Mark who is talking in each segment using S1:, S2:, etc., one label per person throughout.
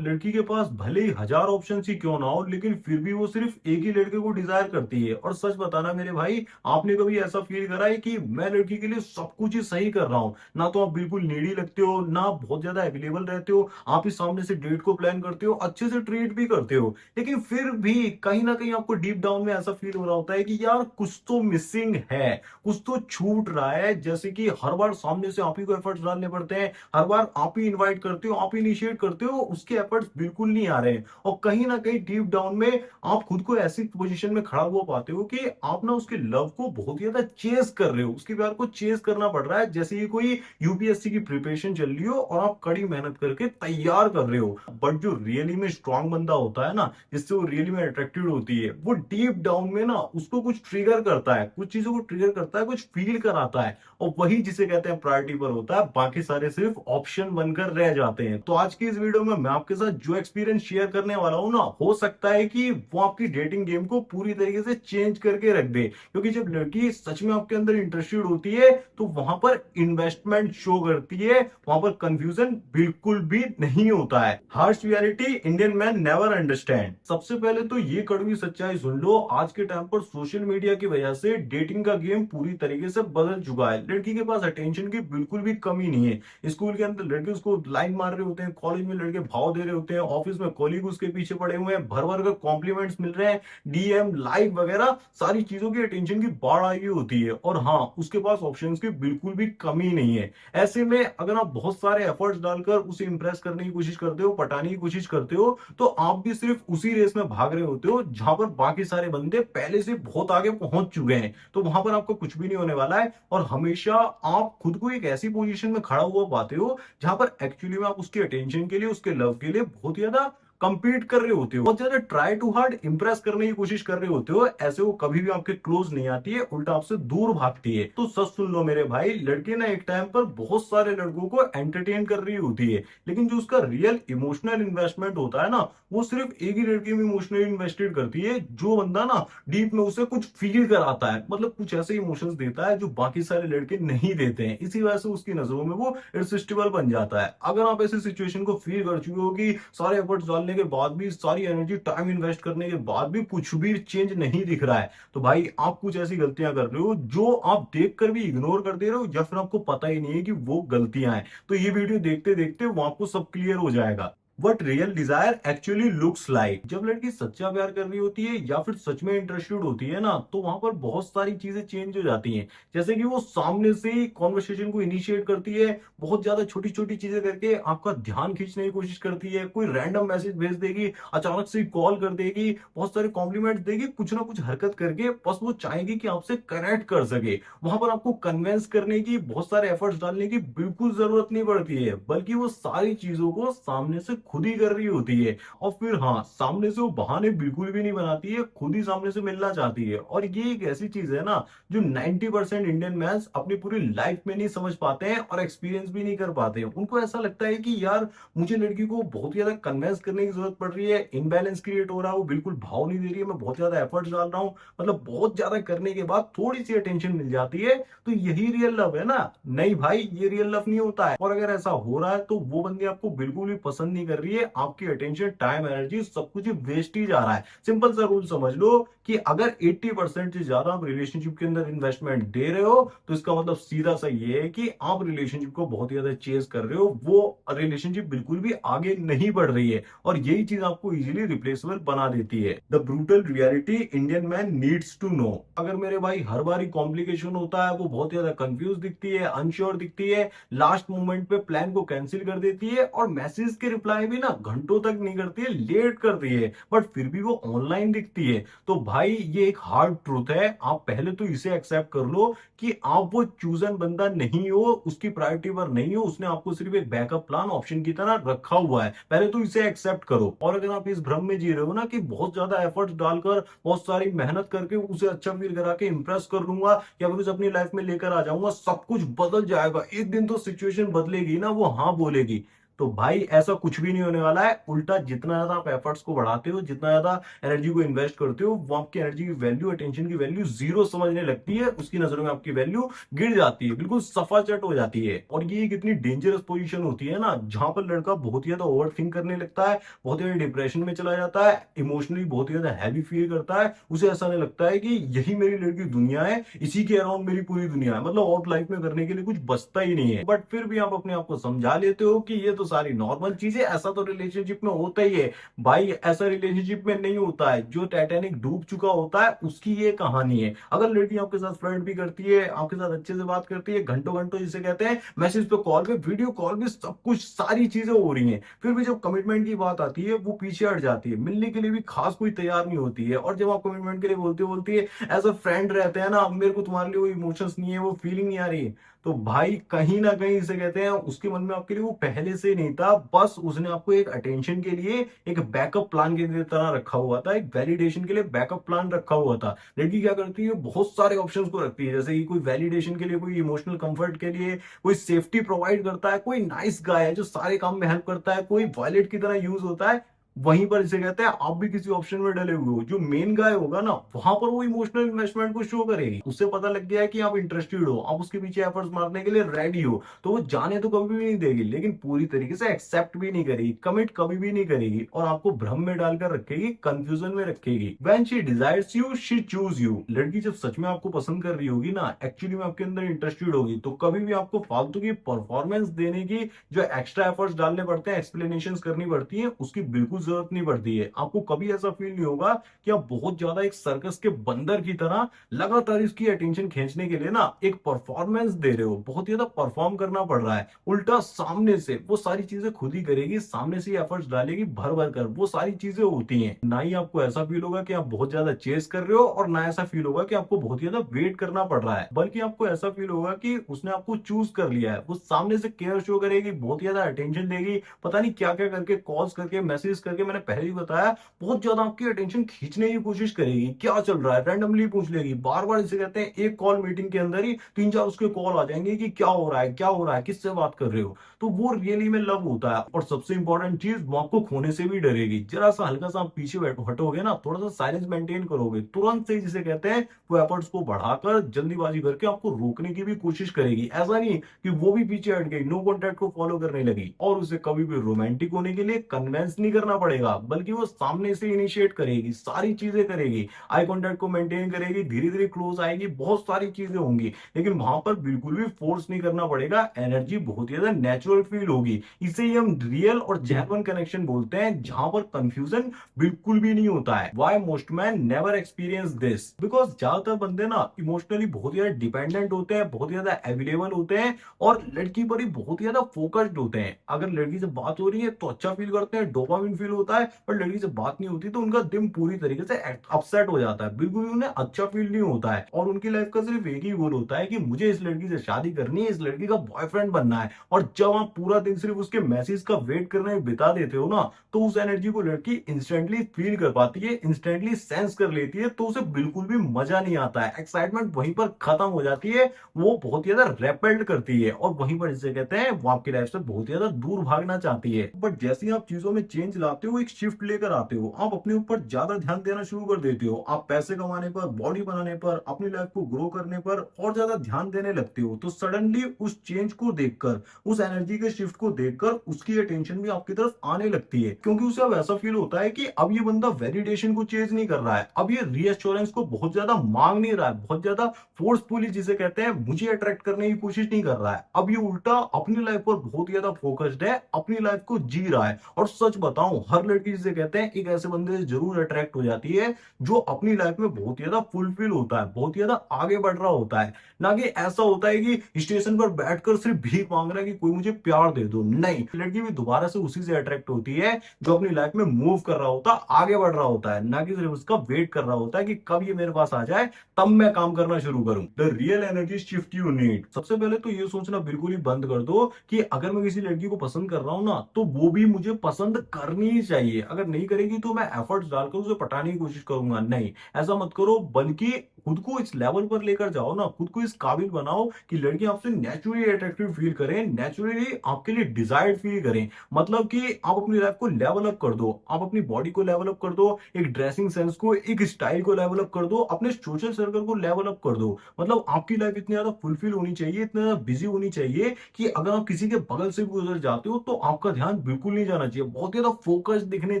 S1: लड़की के पास भले ही हजार ऑप्शन ही क्यों ना हो, लेकिन फिर भी वो सिर्फ एक ही लड़के को डिजायर करती है। और सच बताना मेरे भाई, आपने कभी ऐसा फील करा है कि मैं लड़की के लिए सब कुछ ही सही कर रहा हूँ? ना तो आप बिल्कुल नीडी लगते हो, ना बहुत ज्यादा अवेलेबल रहते हो, आप ही सामने से डेट को प्लान करते हो, अच्छे से ट्रीट भी करते हो, लेकिन फिर भी कहीं ना कहीं आपको डीप डाउन में ऐसा फील हो रहा होता है कि यार कुछ तो मिसिंग है, कुछ तो छूट रहा है। जैसे कि हर बार सामने से आप ही को एफर्ट्स डालने पड़ते हैं, हर बार आप ही इनवाइट करते हो, आप ही इनिशिएट करते हो, उसके एफर्ट्स बिल्कुल नहीं आ रहे हैं। और कहीं ना कहीं डीप डाउन में आप खुद को ऐसी पोजीशन में खड़ा हुआ पाते हो कि आप ना उसके लव को बहुत ज्यादा चेस कर रहे हो, उसके प्यार को चेस करना पड़ रहा है, जैसे ये कोई यूपीएससी की प्रिपरेशन चल रही हो और आप कड़ी मेहनत करके तैयार कर रहे हो। बट जो रियली में स्ट्रांग बंदा होता है ना, जिससे वो रियली में अट्रैक्टेड होती है, वो डीप डाउन में ना उसको कुछ ट्रिगर करता है, कुछ चीजों को ट्रिगर करता है, कुछ फील कराता है, और वही जिसे कहते हैं प्रायोरिटी पर होता है, बाकी सारे सिर्फ ऑप्शन बनकर रह जाते हैं। तो आज की इस वीडियो में मैं आपके साथ जो एक्सपीरियंस शेयर करने वाला हूं ना, हो सकता है कि वो आपकी डेटिंग गेम को पूरी तरीके से चेंज करके रख दे। क्योंकि जब लड़की सच में आपके अंदर इंटरेस्टेड होती है तो वहां पर इन्वेस्टमेंट शो करती है, वहां पर कंफ्यूजन बिल्कुल भी नहीं होता है। Harsh reality Indian man never understand. सबसे पहले तो ये कड़वी सच्चाई सुन लो, आज के टाइम पर सोशल मीडिया की वजह से डेटिंग का गेम पूरी तरीके से बदल चुका है। लड़की के पास अटेंशन की बिल्कुल भी कमी नहीं है। स्कूल के अंदर लड़के उसको लाइन मार रहे होते हैं, कॉलेज में लड़के भाव दे रहे होते हैं, ऑफिस में कॉलीग उसके पीछे पड़े हुए हैं, भर भर कर कॉम्प्लीमेंट्स मिल रहे हैं, डीएम लाइक वगैरह सारी चीजों की अटेंशन की बाढ़ आई हुई होती है। और हाँ, उसके पास ऑप्शंस की बिल्कुल भी कमी नहीं है। ऐसे में अगर आप बहुत सारे एफर्ट्स डालकर उसे इंप्रेस करने की कोशिश करते हो, पटाने की कोशिश करते हो, तो आप भी सिर्फ उसी रेस में भाग रहे होते हो जहां पर बाकी सारे बंदे पहले से बहुत आगे पहुंच चुके हैं। तो वहां पर आपको कुछ भी नहीं होने वाला है, और हमेशा आप खुद को एक ऐसी पोजीशन में खड़ा हुआ पाते हो जहां पर एक्चुअली में आप उसकी अटेंशन के लिए, उसके लव के लिए बहुत ज्यादा कंपीट कर रहे होते हो, बहुत ज्यादा ट्राई टू हार्ड इंप्रेस करने की कोशिश कर रहे होते हो। ऐसे वो कभी भी आपके क्लोज नहीं आती है, उल्टा आपसे दूर भागती है। तो सच सुन लो मेरे भाई, लड़की ना एक टाइम पर बहुत सारे लड़कों को एंटरटेन कर रही होती है, लेकिन जो उसका रियल इमोशनल इन्वेस्टमेंट होता है ना, वो सिर्फ एक ही लड़की में इमोशनली इन्वेस्टेड करती है, जो बंदा ना डीप में उसे कुछ फील कराता है, मतलब कुछ ऐसे इमोशंस देता है जो बाकी सारे लड़के नहीं देते हैं। इसी वजह से उसकी नजरों में वो इरसिस्टिबल बन जाता है। अगर आप ऐसी सिचुएशन को फील कर चुके हो कि सारे एफर्ट्स डालने के बाद भी, सारी एनर्जी टाइम इन्वेस्ट करने के बाद भी कुछ भी चेंज नहीं दिख रहा है, तो भाई आप कुछ ऐसी गलतियां कर रहे हो जो आप देखकर भी इग्नोर कर दे रहे हो, या फिर आपको पता ही नहीं है कि वो गलतियां हैं। तो ये वीडियो देखते देखते वो आपको सब क्लियर हो जाएगा। What real desire actually looks like. जब लड़की सच्चा प्यार कर रही होती है या फिर सच में इंटरेस्टेड होती है ना, तो वहां पर बहुत सारी चीजें चेंज हो जाती हैं। जैसे कि वो सामने से ही कॉन्वर्सेशन को इनिशिएट करती है, बहुत ज्यादा छोटी छोटी चीजें करके आपका ध्यान खींचने की कोशिश करती है, कोई रैंडम मैसेज भेज देगी, अचानक से कॉल कर देगी, बहुत सारे कॉम्प्लीमेंट देगी, कुछ ना कुछ हरकत करके बस वो चाहेगी कि आपसे कनेक्ट कर सके। वहां पर आपको कन्वेंस करने की, बहुत सारे एफर्ट्स डालने की बिल्कुल जरूरत नहीं पड़ती है, बल्कि वो सारी चीजों को सामने से खुद ही कर रही होती है। और फिर हाँ, सामने से वो बहाने बिल्कुल भी नहीं बनाती है, खुद ही सामने से मिलना चाहती है। और ये एक ऐसी चीज है ना, जो 90% इंडियन मैंस अपनी पूरी लाइफ में नहीं समझ पाते हैं और एक्सपीरियंस भी नहीं कर पाते हैं। उनको ऐसा लगता है कि यार मुझे लड़की को बहुत ज्यादा कन्वेंस करने की जरूरत पड़ रही है, इनबैलेंस क्रिएट हो रहा है, वो बिल्कुल भाव नहीं दे रही है, मैं बहुत ज्यादा एफर्ट्स डाल रहा हूँ, मतलब बहुत ज्यादा करने के बाद थोड़ी सी अटेंशन मिल जाती है, तो यही रियल लव है ना? नहीं भाई, ये रियल लव नहीं होता है। और अगर ऐसा हो रहा है तो वो बंदी आपको बिल्कुल भी पसंद नहीं कर रही है, आपकी अटेंशन, टाइम, एनर्जी सब कुछ वेस्ट ही जा रहा है। सिंपल सा रूल समझ लो कि अगर 80% से ज्यादा आप रिलेशनशिप के अंदर इन्वेस्टमेंट दे रहे हो, तो इसका मतलब सीधा सा ये है कि आप रिलेशनशिप को बहुत ज्यादा चेज कर रहे हो, वो रिलेशनशिप बिल्कुल भी आगे नहीं बढ़ रही है, और यही चीज आपको इजीली रिप्लेसेबल बना देती है। The brutal reality Indian man needs to know. अगर मेरे भाई हर बार ही कॉम्प्लिकेशन होता है, वो बहुत ज्यादा कंफ्यूज दिखती है, अनश्योर दिखती है, लास्ट मोमेंट पे प्लान को कैंसिल कर देती है, और मैसेज के रिप्लाई भी ना घंटों तक नहीं करती है, लेट करती है, बट फिर भी वो ऑनलाइन दिखती है, तो भाई ये एक हार्ड ट्रूथ है। आप पहले तो इसे एक्सेप्ट कर लो कि आप वो चूजन बंदा नहीं हो, उसकी प्रायोरिटी पर नहीं हो, उसने आपको सिर्फ एक बैकअप प्लान ऑप्शन की तरह रखा हुआ है। पहले तो इसे एक्सेप्ट करो। और अगर आप इस भ्रम में जी रहे हो ना कि बहुत ज्यादा एफर्ट्स डालकर, बहुत सारी मेहनत करके उसे अच्छा फील करा के इंप्रेस कर लूंगा या फिर उसे अपनी लाइफ में लेकर आ जाऊंगा, सब कुछ बदल जाएगा, एक दिन तो सिचुएशन बदलेगी ना, वो हाँ बोलेगी, तो भाई ऐसा कुछ भी नहीं होने वाला है। उल्टा जितना ज्यादा आप एफर्ट्स को बढ़ाते हो, जितना ज्यादा एनर्जी को इन्वेस्ट करते हो, वो आपकी एनर्जी की वैल्यू, अटेंशन की वैल्यू जीरो समझने लगती है। उसकी नजरों में आपकी वैल्यू गिर जाती है, बिल्कुल सफाचट हो जाती है। और ये एक इतनी डेंजरस पोजीशन होती है ना, जहां पर लड़का बहुत ही ज्यादा ओवर थिंक करने लगता है, बहुत ज्यादा डिप्रेशन में चला जाता है, इमोशनली बहुत ही ज्यादा हैवी फील करता है। उसे ऐसा नहीं लगता है कि यही मेरी लड़की दुनिया है, इसी के अराउंड मेरी पूरी दुनिया है, मतलब और लाइफ में करने के लिए कुछ बचता ही नहीं है। बट फिर भी आप अपने आप को समझा लेते हो कि ये तो सारी नॉर्मल चीज है, ऐसा तो रिलेशनशिप में होता ही है। भाई ऐसा रिलेशनशिप में नहीं होता है। जो टाइटैनिक डूब चुका होता है उसकी ये कहानी है। अगर लड़की आपके साथ फ्लर्ट भी करती है, आपके साथ अच्छे से बात करती है, घंटों घंटों जिसे कहते हैं, मैसेज पे, कॉल पे, वीडियो कॉल पे, सब कुछ सारी चीजें हो रही हैं, फिर भी जब कमिटमेंट की बात आती है वो पीछे हट जाती है, मिलने के लिए भी खास कोई तैयार नहीं होती है। और जब आप कमिटमेंट के लिए बोलती है एज अ फ्रेंड रहते हैं ना, मेरे को तुम्हारे लिए वो इमोशंस नहीं है, वो फीलिंग नहीं आ रही है, तो भाई कहीं ना कहीं इसे कहते हैं उसके मन में आपके लिए वो पहले से ही नहीं था। बस उसने आपको एक अटेंशन के लिए एक बैकअप प्लान की तरह रखा हुआ था, एक वैलिडेशन के लिए बैकअप प्लान रखा हुआ था। लड़की क्या करती है, बहुत सारे ऑप्शंस को रखती है, जैसे कि कोई वैलिडेशन के लिए, कोई इमोशनल कंफर्ट के लिए, कोई सेफ्टी प्रोवाइड करता है, कोई नाइस गाय है जो सारे काम में हेल्प करता है, कोई वॉलेट की तरह यूज होता है। वहीं पर इसे कहते हैं आप भी किसी ऑप्शन में डले हुए हो। जो मेन गाय होगा ना, वहां पर वो इमोशनल इन्वेस्टमेंट को शो करेगी। उससे पता लग गया है कि आप इंटरेस्टेड हो, आप उसके पीछे एफर्ट्स मारने के लिए रेडी हो, तो वो जाने तो कभी भी नहीं देगी, लेकिन पूरी तरीके से एक्सेप्ट भी नहीं करेगी, कमिट कभी भी नहीं करेगी, और आपको भ्रम में डालकर रखेगी, कंफ्यूजन में रखेगी। When she desires you she choose you. लड़की जब सच में आपको पसंद कर रही होगी ना, एक्चुअली में आपके अंदर इंटरेस्टेड होगी, तो कभी भी आपको फालतू की परफॉर्मेंस देने की, जो एक्स्ट्रा एफर्ट्स डालने पड़ते हैं, एक्सप्लेनेशन करनी पड़ती है, उसकी बिल्कुल जरूरत नहीं पड़ती है। आपको कभी ऐसा फील नहीं होगा कि आप बहुत ज्यादा एक सर्कस के बंदर की तरह लगातार इसकी अटेंशन खींचने के लिए ना एक परफॉर्मेंस दे रहे हो, बहुत ज्यादा परफॉर्म करना पड़ रहा है। उल्टा सामने से वो सारी चीजें खुद ही करेगी, सामने से एफर्ट्स डालेगी भर भर कर, वो सारी चीजें होती हैं। ना ही आपको ऐसा फील होगा कि आप बहुत ज्यादा चेस कर रहे हो, और ना ऐसा फील होगा कि आपको बहुत ज्यादा वेट करना पड़ रहा है, बल्कि आपको ऐसा फील होगा कि उसने आपको चूज कर लिया है। वो सामने से केयर शो करेगी, बहुत ज्यादा अटेंशन देगी, पता नहीं क्या क्या करके, कॉल्स करके, मैसेज करके, मैंने पहले ही बताया, बहुत ज्यादा आपकी अटेंशन खींचने की कोशिश करेगी। क्या चल रहा है रैंडमली पूछ लेगी, बार बार इसे कहते हैं एक कॉल मीटिंग के अंदर ही तीन चार उसके कॉल आ जाएंगे कि क्या हो रहा है, क्या हो रहा है, किससे बात कर रहे हो। तो वो रियली में लव होता है। और सबसे इंपॉर्टेंट चीज, वो आपको खोने से भी डरेगी। जरा सा हल्का सा आप पीछे हटोगे ना, थोड़ा सा साइलेंस मेंटेन करोगे, तुरंत से जिसे कहते हैं वो एफर्ट्स को बढ़ाकर, जल्दीबाजी करके आपको रोकने की भी कोशिश करेगी। ऐसा नहीं कि वो भी पीछे हट गई, नो कॉन्टैक्ट को फॉलो करने लगी। और उसे कभी भी रोमांटिक होने के लिए कन्वेंस नहीं करना पड़ेगा, बल्कि वो सामने से इनिशिएट करेगी, सारी चीजें करेगी, आई कॉन्टैक्ट को मेंटेन करेगी, धीरे धीरे क्लोज आएगी, बहुत सारी चीजें होंगी, लेकिन वहां पर बिल्कुल भी फोर्स नहीं करना पड़ेगा। एनर्जी बहुत ज्यादा नेचुरल फील होगी। इसे ही हम रियल और जेन्युइन कनेक्शन बोलते हैं, जहां पर कंफ्यूजन बिल्कुल भी नहीं होता है। Why most man never experience this, because ज्यादातर बंदे ना इमोशनली बहुत ज्यादा डिपेंडेंट होते हैं, बहुत ज्यादा अवेलेबल होते हैं, और लड़की पर ही बहुत ज्यादा फोकस्ड होते हैं। अगर लड़की से बात हो रही है तो अच्छा फील करते हैं, डोपामिन फील होता है, पर लड़की से बात नहीं होती तो उनका दिन पूरी तरीके से अपसेट हो जाता है, बिल्कुल भी उन्हें अच्छा फील नहीं होता है। और उनकी लाइफ का सिर्फ एक ही गोल होता है कि मुझे इस लड़की से शादी करनी है, इस लड़की का बॉयफ्रेंड बनना है। और जब आप पूरा दिन सिर्फ उसके मैसेज का वेट करने में बिता देते हो ना, तो उस एनर्जी को लड़की इंस्टेंटली फील कर पाती है, इंस्टेंटली सेंस कर लेती है, तो उसे बिल्कुल भी मजा नहीं आता है, एक्साइटमेंट वहीं पर खत्म हो जाती है, वो बहुत ज्यादा रेपेल्ड करती है, और वहीं पर जिसे कहते हैं वो आपकी लाइफ से बहुत ज्यादा दूर भागना चाहती है। बट जैसे ही आप चीजों में चेंज लाते हो, एक शिफ्ट लेकर आते हो, आप अपने ऊपर ज्यादा ध्यान देना शुरू कर देते हो, आप पैसे कमाने पर, बॉडी बनाने पर, अपनी लाइफ को ग्रो करने पर और ज्यादा ध्यान देने लगते हो, तो सडनली उस चेंज को देखकर, उस एनर्जी के शिफ्ट को देखकर उसकी अटेंशन भी आपकी तरफ आने लगती है, क्योंकि उसे अब ऐसा फील होता है कि अब ये बंदा वैलिडेशन को चेंज नहीं कर रहा है, अब ये रीएश्योरेंस को बहुत ज्यादा मांग नहीं रहा है, बहुत ज्यादा फोर्सफुली जिसे कहते हैं मुझे अट्रैक्ट करने की कोशिश नहीं कर रहा है। अब ये उल्टा अपनी लाइफ पर बहुत ज्यादा फोकस्ड है, अपनी लाइफ को जी रहा है। और सच बताऊं, हर लड़की जिसे कहते हैं एक ऐसे बंदे से जरूर अट्रैक्ट हो जाती है जो अपनी लाइफ में बहुत ज्यादा फुलफिल होता है, बहुत ज्यादा आगे बढ़ रहा होता है। ना कि ऐसा होता है कि स्टेशन पर बैठकर सिर्फ भीख मांग रहा है कि कोई मुझे प्यार दे दो। नहीं, लड़की भी दोबारा से उसी से अट्रैक्ट होती है जो अपनी लाइफ में मूव कर रहा होता है, आगे बढ़ रहा होता है, ना कि सिर्फ उसका वेट कर रहा होता है कि कब ये मेरे पास आ जाए, तब मैं काम करना शुरू करूं। The real energy shift you need. सबसे पहले तो ये सोचना बिल्कुल ही बंद कर दो कि अगर मैं किसी लड़की को पसंद कर रहा हूं ना, तो वो भी मुझे पसंद करनी ही चाहिए। अगर नहीं करेगी तो मैं एफर्ट्स डालकर उसे पटाने की कोशिश करूँगा। नहीं, ऐसा मत करो, बल्कि खुद को इस लेवल पर लेकर जाओ ना, खुद को इस काबिल बनाओ कि लड़की आपसे नेचुरली अट्रैक्टिव फील करें, नेचुरली आपके लिए डिजायर्ड फील करें। मतलब कि आप अपनी लाइफ को लेवल अप कर दो, आप अपनी बॉडी को लेवल अप कर दो, एक ड्रेसिंग सेंस को, एक स्टाइल को लेवल अप कर दो, अपने सोशल सर्कल को लेवल अप कर दो। मतलब आपकी लाइफ इतनी ज्यादा फुलफिल होनी चाहिए, इतना ज्यादा बिजी होनी चाहिए कि अगर आप किसी के बगल से भी गुजर जाते हो तो आपका ध्यान बिल्कुल नहीं जाना चाहिए, बहुत ज्यादा फोकस दिखने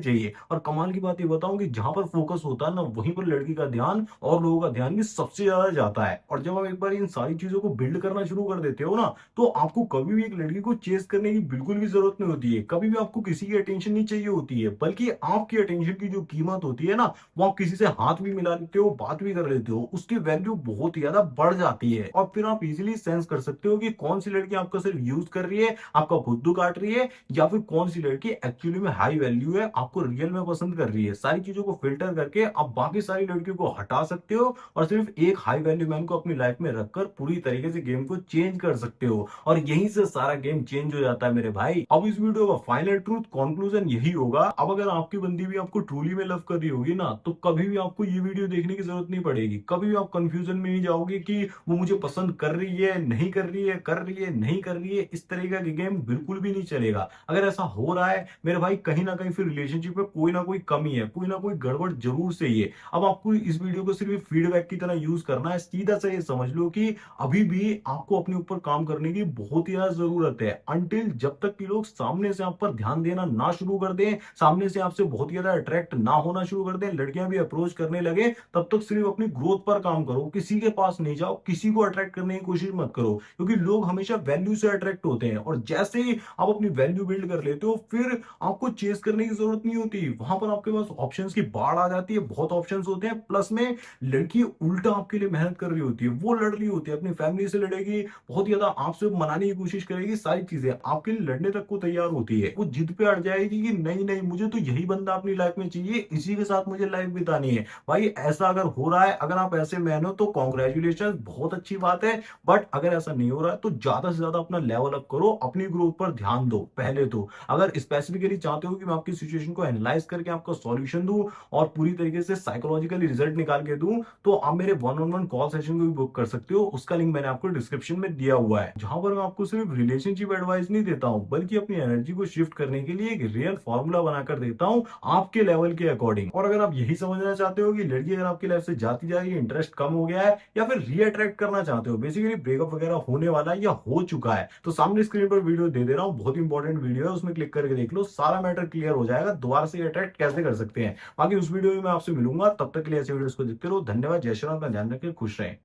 S1: चाहिए। और कमाल की बात ये बताऊं कि जहां पर फोकस होता है ना, वहीं पर लड़की का ध्यान और लोगों का ध्यान भी सबसे ज्यादा जाता है। और जब आप एक बार इन सारी चीजों को बिल्ड करना शुरू कर देते हो ना, तो आपको कभी भी एक लड़की को चेस करने की बिल्कुल भी जरूरत नहीं होती है, कभी भी आपको किसी की अटेंशन नहीं चाहिए होती है, बल्कि आपकी अटेंशन की जो कीमत होती है ना, वो आप किसी से हाथ भी मिला लेते हो, बात भी कर लेते हो, उसकी वैल्यू बहुत ही ज्यादा बढ़ जाती है। और फिर आप इजीली सेंस कर सकते हो कि कौन सी लड़की आपका सिर्फ यूज कर रही है, आपका बुद्धू काट रही है, या फिर कौन सी लड़की एक्चुअली में हाई वैल्यू है, आपको रियल में पसंद कर रही है। सारी चीजों को फिल्टर करके आप बाकी सारी लड़कियों को हटा सकते हो और सिर्फ एक हाई वैल्यू मैन को अपनी लाइफ में रखकर पूरी तरीके से गेम को चेंज कर सकते हो। और यहीं से सारा गेम चेंज हो जाता है मेरे भाई। अब इस वीडियो का फाइनल ट्रूथ कंक्लूजन यही होगा, अब अगर आपकी बंदी भी आपको ट्रूली में लव कर रही होगी ना, तो कभी भी आपको ये वीडियो देखने की जरूरत नहीं पड़ेगी, कभी भी आप कंफ्यूजन में नहीं जाओगे कि वो मुझे पसंद कर रही है, नहीं कर रही है, कर रही है, नहीं कर रही है। इस तरीके का गेम बिल्कुल भी नहीं चलेगा। अगर ऐसा हो रहा है मेरे भाई, कहीं ना कहीं फिर रिलेशनशिप में कोई ना कोई कमी है, कोई ना कोई गड़बड़ जरूर से ही है। अब आपको इस वीडियो को सिर्फ फीडबैक की तरह यूज करना है, सीधा सा ये समझ लो कि अभी भी आपको अपने ऊपर काम करने की बहुत ही ज्यादा जरूरत है। अनटिल जब तक कि लोग सामने से आप पर ध्यान देना ना शुरू कर दें, सामने से आपसे बहुत ही ज्यादा अट्रैक्ट ना होना शुरू कर दें, लड़कियां भी अप्रोच करने लगे, तब तक सिर्फ अपनी ग्रोथ पर काम करो, किसी के पास नहीं जाओ, किसी को अट्रैक्ट करने की कोशिश मत करो, क्योंकि लोग हमेशा वैल्यू से अट्रैक्ट होते हैं। और जैसे ही आप अपनी वैल्यू बिल्ड कर लेते हो, फिर आपको चेस करने की जरूरत नहीं होती, वहां पर आपके पास ऑप्शंस की बाढ़ आ जाती है, बहुत ऑप्शंस होते हैं। प्लस में लड़की उल्टा आपके लिए मेहनत कर रही होती है, वो लड़ रही होती है, अपनी फैमिली से लड़ेगी, बहुत ज्यादा आपसे मनाने की कोशिश करेगी, सारी चीजें आपके लिए लड़ने तक को तैयार होती है। वो जिद पे अड़ जाएगी कि नहीं नहीं, मुझे तो यही बंदा अपनी लाइफ में चाहिए, इसी के साथ मुझे लाइफ बितानी है। भाई ऐसा अगर हो रहा है, अगर आप ऐसे मैन हो तो कॉन्ग्रेचुलेशन, बहुत अच्छी बात है। बट अगर ऐसा नहीं हो रहा है तो ज्यादा से ज्यादा अपना लेवल अप करो, अपनी ग्रोथ पर ध्यान दो पहले तो। अगर स्पेसिफिकली चाहते हो कि मैं आपकी सिचुएशन को एनालाइज करके आपका सॉल्यूशन दूं और पूरी तरीके से साइकोलॉजिकली रिजल्ट निकाल के दूं, तो आप मेरे one on one call session को भी बुक कर सकते हो। उसका लिंक मैंने आपको डिस्क्रिप्शन में दिया हुआ है, जहां पर मैं आपको सिर्फ रिलेशनशिप एडवाइस नहीं देता हूं, बल्कि अपनी एनर्जी को शिफ्ट करने के लिए एक रियल फॉर्मूला बनाकर देता हूं आपके लेवल के अकॉर्डिंग। और अगर आप यही समझना चाहते हो कि लड़की अगर आपकी लाइफ से जाती जा रही है, इंटरेस्ट कम हो गया है, या फिर रीअट्रैक्ट करना चाहते हो, बेसिकली ब्रेकअप वगैरह होने वाला है या हो चुका है, तो सामने स्क्रीन पर वीडियो दे रहा हूं, बहुत इंपॉर्टेंट वीडियो है, उसमें क्लिक करके देख लो, सारा मैटर क्लियर हो जाएगा, दोबारा से अट्रैक्ट कैसे कर सकते हैं। बाकी उस वीडियो में मैं आपसे मिलूंगा, तब तक के लिए ऐसे वीडियोस को देखते रहो। धन्यवाद, जय श्री राम, अपना ध्यान रखें, खुश रहें।